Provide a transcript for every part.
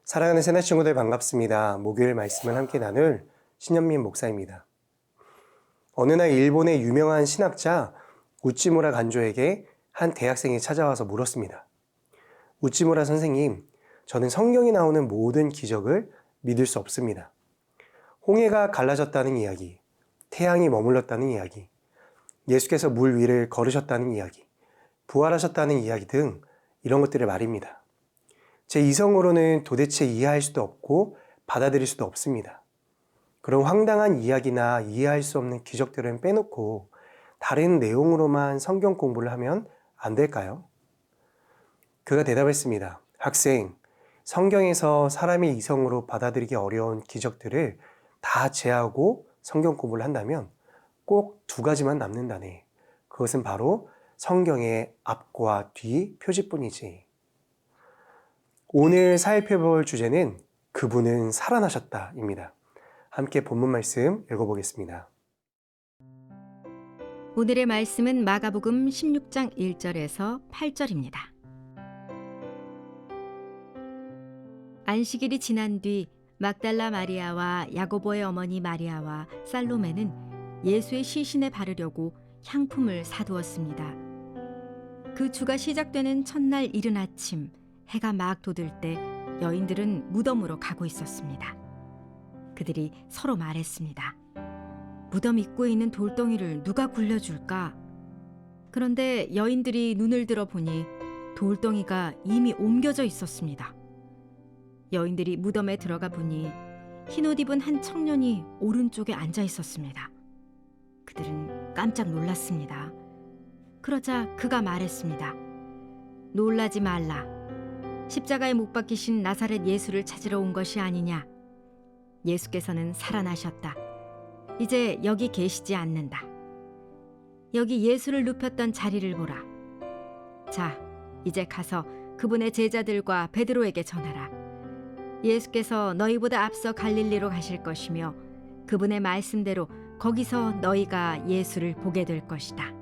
사랑하는 새날 친구들 반갑습니다. 목요일 말씀을 함께 나눌 신현민 목사입니다. 어느 날 일본의 유명한 신학자 우찌무라 간조에게 한 대학생이 찾아와서 물었습니다. 우찌무라 선생님, 저는 성경에 나오는 모든 기적을 믿을 수 없습니다. 홍해가 갈라졌다는 이야기, 태양이 머물렀다는 이야기, 예수께서 물 위를 걸으셨다는 이야기, 부활하셨다는 이야기 등 이런 것들을 말입니다. 제 이성으로는 도대체 이해할 수도 없고 받아들일 수도 없습니다. 그런 황당한 이야기나 이해할 수 없는 기적들은 빼놓고 다른 내용으로만 성경 공부를 하면 안 될까요? 그가 대답했습니다. 학생, 성경에서 사람의 이성으로 받아들이기 어려운 기적들을 다 제하고 성경 공부를 한다면 꼭 두 가지만 남는다네. 그것은 바로 성경의 앞과 뒤 표지뿐이지. 오늘 살펴볼 주제는 그분은 살아나셨다입니다. 함께 본문 말씀 읽어보겠습니다. 오늘의 말씀은 마가복음 16장 1절에서 8절입니다. 안식일이 지난 뒤 막달라 마리아와 야고보의 어머니 마리아와 살로메는 예수의 시신에 바르려고 향품을 사두었습니다. 그 주가 시작되는 첫날 이른 아침 해가 막 돋을 때 여인들은 무덤으로 가고 있었습니다. 그들이 서로 말했습니다. 무덤 입구에 있는 돌덩이를 누가 굴려줄까? 그런데 여인들이 눈을 들어 보니 돌덩이가 이미 옮겨져 있었습니다. 여인들이 무덤에 들어가 보니 흰옷 입은 한 청년이 오른쪽에 앉아 있었습니다. 그들은 깜짝 놀랐습니다. 그러자 그가 말했습니다. 놀라지 말라. 십자가에 못 박히신 나사렛 예수를 찾으러 온 것이 아니냐. 예수께서는 살아나셨다. 이제 여기 계시지 않는다. 여기 예수를 눕혔던 자리를 보라. 자, 이제 가서 그분의 제자들과 베드로에게 전하라. 예수께서 너희보다 앞서 갈릴리로 가실 것이며 그분의 말씀대로 거기서 너희가 예수를 보게 될 것이다.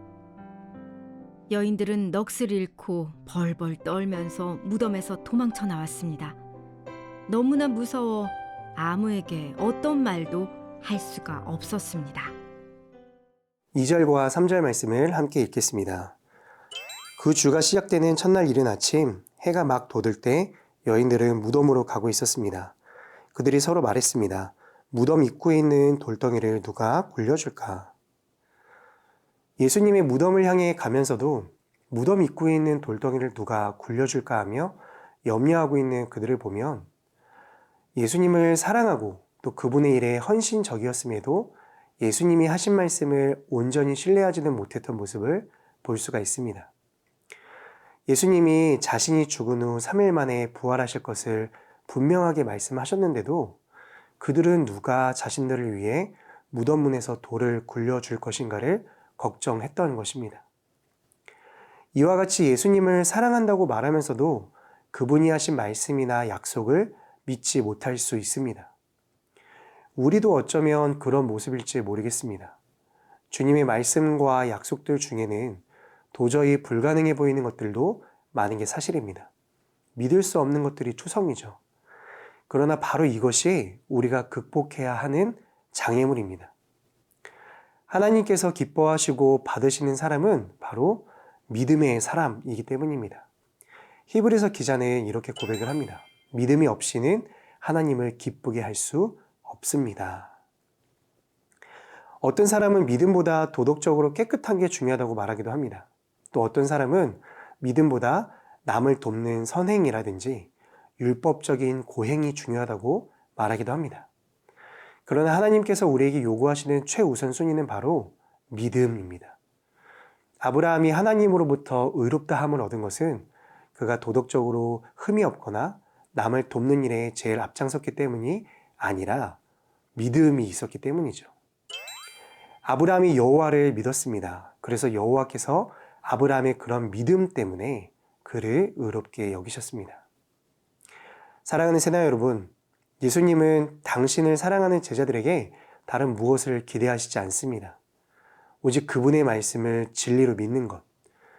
여인들은 넋을 잃고 벌벌 떨면서 무덤에서 도망쳐 나왔습니다. 너무나 무서워 아무에게 어떤 말도 할 수가 없었습니다. 2절과 3절 말씀을 함께 읽겠습니다. 그 주가 시작되는 첫날 이른 아침 해가 막 돋을 때 여인들은 무덤으로 가고 있었습니다. 그들이 서로 말했습니다. 무덤 입구에 있는 돌덩이를 누가 굴려줄까? 예수님의 무덤을 향해 가면서도 무덤 입구에 있는 돌덩이를 누가 굴려줄까 하며 염려하고 있는 그들을 보면 예수님을 사랑하고 또 그분의 일에 헌신적이었음에도 예수님이 하신 말씀을 온전히 신뢰하지는 못했던 모습을 볼 수가 있습니다. 예수님이 자신이 죽은 후 3일 만에 부활하실 것을 분명하게 말씀하셨는데도 그들은 누가 자신들을 위해 무덤 문에서 돌을 굴려줄 것인가를 걱정했던 것입니다. 이와 같이 예수님을 사랑한다고 말하면서도 그분이 하신 말씀이나 약속을 믿지 못할 수 있습니다. 우리도 어쩌면 그런 모습일지 모르겠습니다. 주님의 말씀과 약속들 중에는 도저히 불가능해 보이는 것들도 많은 게 사실입니다. 믿을 수 없는 것들이 투성이죠. 그러나 바로 이것이 우리가 극복해야 하는 장애물입니다. 하나님께서 기뻐하시고 받으시는 사람은 바로 믿음의 사람이기 때문입니다. 히브리서 기자는 이렇게 고백을 합니다. 믿음이 없이는 하나님을 기쁘게 할 수 없습니다. 어떤 사람은 믿음보다 도덕적으로 깨끗한 게 중요하다고 말하기도 합니다. 또 어떤 사람은 믿음보다 남을 돕는 선행이라든지 율법적인 고행이 중요하다고 말하기도 합니다. 그러나 하나님께서 우리에게 요구하시는 최우선 순위는 바로 믿음입니다. 아브라함이 하나님으로부터 의롭다함을 얻은 것은 그가 도덕적으로 흠이 없거나 남을 돕는 일에 제일 앞장섰기 때문이 아니라 믿음이 있었기 때문이죠. 아브라함이 여호와를 믿었습니다. 그래서 여호와께서 아브라함의 그런 믿음 때문에 그를 의롭게 여기셨습니다. 사랑하는 새날 여러분, 예수님은 당신을 사랑하는 제자들에게 다른 무엇을 기대하시지 않습니다. 오직 그분의 말씀을 진리로 믿는 것,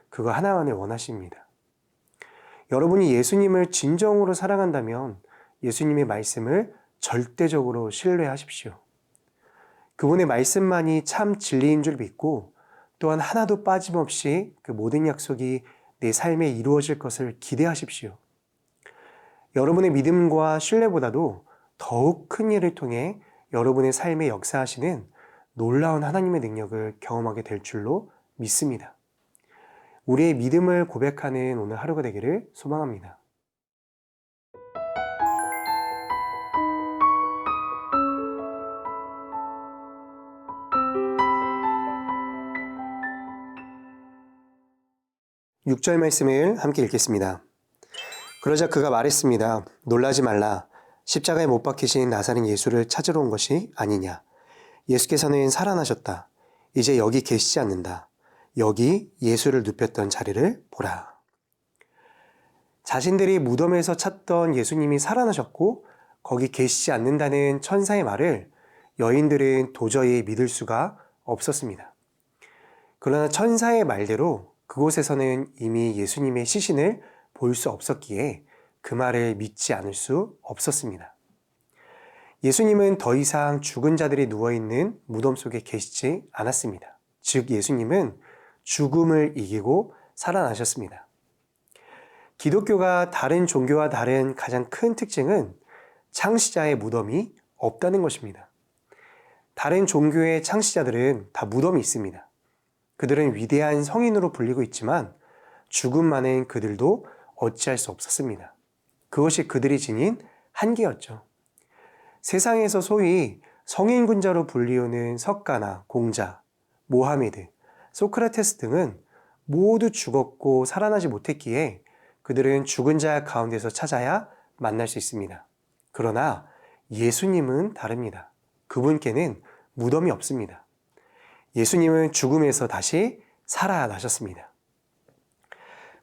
그거 하나만을 원하십니다. 여러분이 예수님을 진정으로 사랑한다면 예수님의 말씀을 절대적으로 신뢰하십시오. 그분의 말씀만이 참 진리인 줄 믿고 또한 하나도 빠짐없이 그 모든 약속이 내 삶에 이루어질 것을 기대하십시오. 여러분의 믿음과 신뢰보다도 더욱 큰 일을 통해 여러분의 삶에 역사하시는 놀라운 하나님의 능력을 경험하게 될 줄로 믿습니다. 우리의 믿음을 고백하는 오늘 하루가 되기를 소망합니다. 육 절 말씀을 함께 읽겠습니다. 그러자 그가 말했습니다. 놀라지 말라. 십자가에 못 박히신 나사렛 예수를 찾으러 온 것이 아니냐. 예수께서는 살아나셨다. 이제 여기 계시지 않는다. 여기 예수를 눕혔던 자리를 보라. 자신들이 무덤에서 찾던 예수님이 살아나셨고 거기 계시지 않는다는 천사의 말을 여인들은 도저히 믿을 수가 없었습니다. 그러나 천사의 말대로 그곳에서는 이미 예수님의 시신을 볼 수 없었기에 그 말을 믿지 않을 수 없었습니다. 예수님은 더 이상 죽은 자들이 누워있는 무덤 속에 계시지 않았습니다. 즉 예수님은 죽음을 이기고 살아나셨습니다. 기독교가 다른 종교와 다른 가장 큰 특징은 창시자의 무덤이 없다는 것입니다. 다른 종교의 창시자들은 다 무덤이 있습니다. 그들은 위대한 성인으로 불리고 있지만 죽음 많은 그들도 어찌할 수 없었습니다. 그것이 그들이 지닌 한계였죠. 세상에서 소위 성인군자로 불리우는 석가나 공자, 모하메드, 소크라테스 등은 모두 죽었고 살아나지 못했기에 그들은 죽은 자 가운데서 찾아야 만날 수 있습니다. 그러나 예수님은 다릅니다. 그분께는 무덤이 없습니다. 예수님은 죽음에서 다시 살아나셨습니다.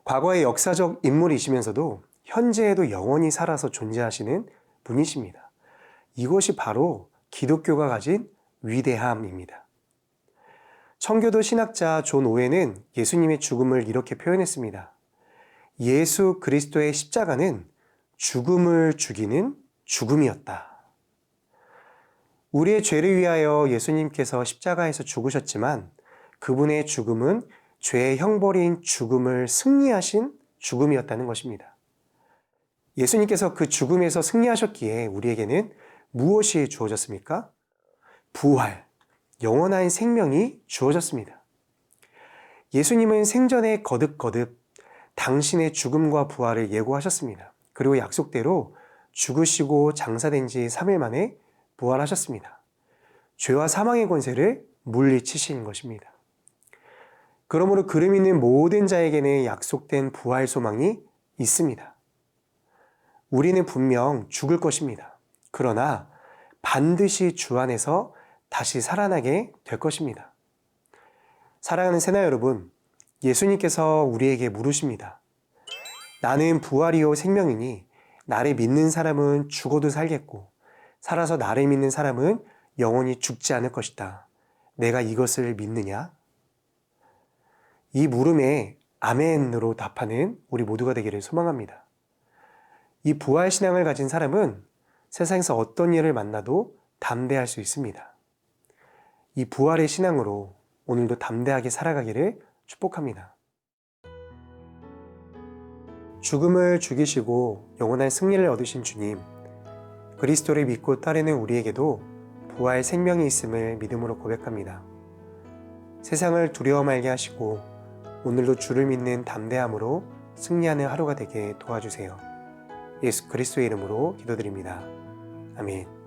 과거의 역사적 인물이시면서도 현재에도 영원히 살아서 존재하시는 분이십니다. 이것이 바로 기독교가 가진 위대함입니다. 청교도 신학자 존 오웬은 예수님의 죽음을 이렇게 표현했습니다. 예수 그리스도의 십자가는 죽음을 죽이는 죽음이었다. 우리의 죄를 위하여 예수님께서 십자가에서 죽으셨지만 그분의 죽음은 죄의 형벌인 죽음을 승리하신 죽음이었다는 것입니다. 예수님께서 그 죽음에서 승리하셨기에 우리에게는 무엇이 주어졌습니까? 부활, 영원한 생명이 주어졌습니다. 예수님은 생전에 거듭거듭 당신의 죽음과 부활을 예고하셨습니다. 그리고 약속대로 죽으시고 장사된 지 3일 만에 부활하셨습니다. 죄와 사망의 권세를 물리치신 것입니다. 그러므로 그를 믿는 모든 자에게는 약속된 부활 소망이 있습니다. 우리는 분명 죽을 것입니다. 그러나 반드시 주 안에서 다시 살아나게 될 것입니다. 사랑하는 새나 여러분, 예수님께서 우리에게 물으십니다. 나는 부활이요 생명이니 나를 믿는 사람은 죽어도 살겠고 살아서 나를 믿는 사람은 영원히 죽지 않을 것이다. 내가 이것을 믿느냐? 이 물음에 아멘으로 답하는 우리 모두가 되기를 소망합니다. 이 부활신앙을 가진 사람은 세상에서 어떤 일을 만나도 담대할 수 있습니다. 이 부활의 신앙으로 오늘도 담대하게 살아가기를 축복합니다. 죽음을 죽이시고 영원한 승리를 얻으신 주님, 그리스도를 믿고 따르는 우리에게도 부활 생명이 있음을 믿음으로 고백합니다. 세상을 두려워 말게 하시고 오늘도 주를 믿는 담대함으로 승리하는 하루가 되게 도와주세요. 예수 그리스도의 이름으로 기도드립니다. 아멘.